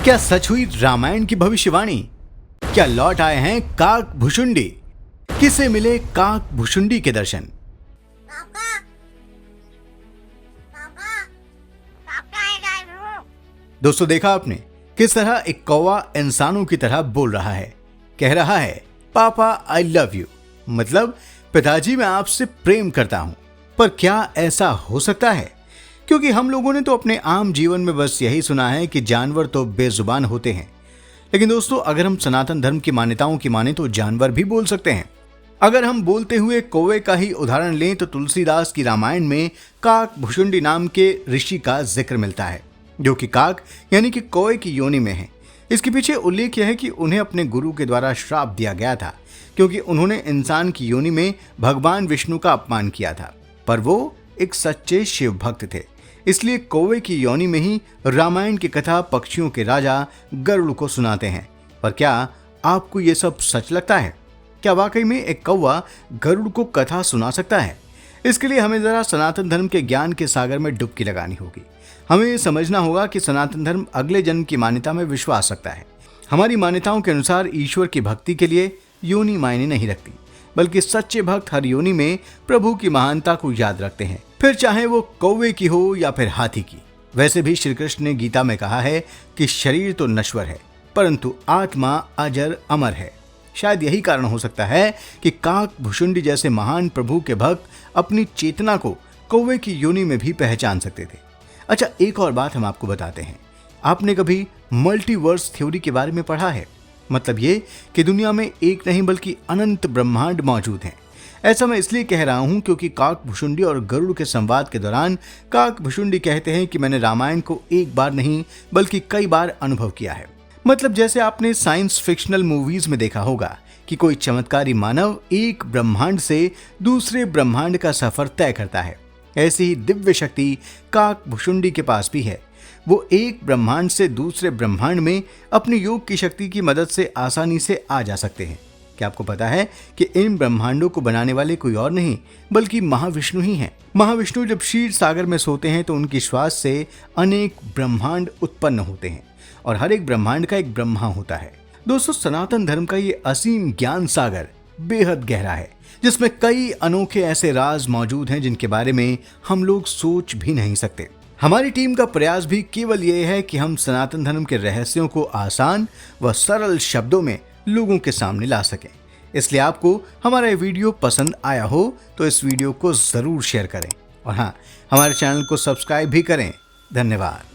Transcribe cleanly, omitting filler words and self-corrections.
क्या सच हुई रामायण की भविष्यवाणी? क्या लौट आए हैं काक भुशुंडी? किसे मिले काक भुशुंडी के दर्शन? पापा, पापा, पापा आएगा। दोस्तों, देखा आपने किस तरह एक कौवा इंसानों की तरह बोल रहा है। कह रहा है, पापा आई लव यू, मतलब पिताजी मैं आपसे प्रेम करता हूं। पर क्या ऐसा हो सकता है? क्योंकि हम लोगों ने तो अपने आम जीवन में बस यही सुना है कि जानवर तो बेजुबान होते हैं। लेकिन दोस्तों, अगर हम सनातन धर्म की मान्यताओं की माने तो जानवर भी बोल सकते हैं। अगर हम बोलते हुए कौवे का ही उदाहरण लें तो तुलसीदास की रामायण में काक भुशुंडी नाम के ऋषि का जिक्र मिलता है, जो कि काक यानी कि कौवे की योनि में है। इसके पीछे उल्लेख यह है कि उन्हें अपने गुरु के द्वारा श्राप दिया गया था, क्योंकि उन्होंने इंसान की योनि में भगवान विष्णु का अपमान किया था। पर वो एक सच्चे शिव भक्त थे, इसलिए कौवे की योनि में ही रामायण की कथा पक्षियों के राजा गरुड़ को सुनाते हैं। पर क्या आपको ये सब सच लगता है? क्या वाकई में एक कौवा गरुड़ को कथा सुना सकता है? इसके लिए हमें जरा सनातन धर्म के ज्ञान के सागर में डुबकी लगानी होगी। हमें ये समझना होगा कि सनातन धर्म अगले जन्म की मान्यता में विश्वास रखता है। हमारी मान्यताओं के अनुसार ईश्वर की भक्ति के लिए योनि मायने नहीं रखती, बल्कि सच्चे भक्त हर योनि में प्रभु की महानता को याद रखते हैं, फिर चाहे वो कौवे की हो या फिर हाथी की। वैसे भी श्री कृष्ण ने गीता में कहा है कि शरीर तो नश्वर है, परंतु आत्मा अजर अमर है। शायद यही कारण हो सकता है कि काक भुशुंडी जैसे महान प्रभु के भक्त अपनी चेतना को कौवे की योनि में भी पहचान सकते थे। अच्छा, एक और बात हम आपको बताते हैं। आपने कभी मल्टीवर्स थ्योरी के बारे में पढ़ा है? मतलब ये कि दुनिया में एक नहीं बल्कि अनंत ब्रह्मांड मौजूद हैं। ऐसा मैं इसलिए कह रहा हूं क्योंकि काक भुशुंडी और गरुड़ के संवाद के दौरान काक भुशुंडी कहते हैं कि मैंने रामायण को एक बार नहीं बल्कि कई बार अनुभव किया है। मतलब जैसे आपने साइंस फिक्शनल मूवीज में देखा होगा कि कोई चमत्कारी मानव एक ब्रह्मांड से दूसरे ब्रह्मांड का सफर तय करता है, ऐसी ही दिव्य शक्ति काक भुशुंडी के पास भी है। वो एक ब्रह्मांड से दूसरे ब्रह्मांड में अपनी योग की शक्ति की मदद से आसानी से आ जा सकते हैं। क्या आपको पता है कि इन ब्रह्मांडों को बनाने वाले कोई और नहीं बल्कि महाविष्णु ही हैं। महाविष्णु जब क्षीर सागर में सोते हैं तो उनकी श्वास से अनेक ब्रह्मांड उत्पन्न होते हैं और हर एक ब्रह्मांड का एक ब्रह्मा होता है। दोस्तों, सनातन धर्म का ये असीम ज्ञान सागर बेहद गहरा है, जिसमें कई अनोखे ऐसे राज मौजूद हैं जिनके बारे में हम लोग सोच भी नहीं सकते। हमारी टीम का प्रयास भी केवल ये है कि हम सनातन धर्म के रहस्यों को आसान व सरल शब्दों में लोगों के सामने ला सकें। इसलिए आपको हमारा ये वीडियो पसंद आया हो तो इस वीडियो को जरूर शेयर करें और हाँ, हमारे चैनल को सब्सक्राइब भी करें। धन्यवाद।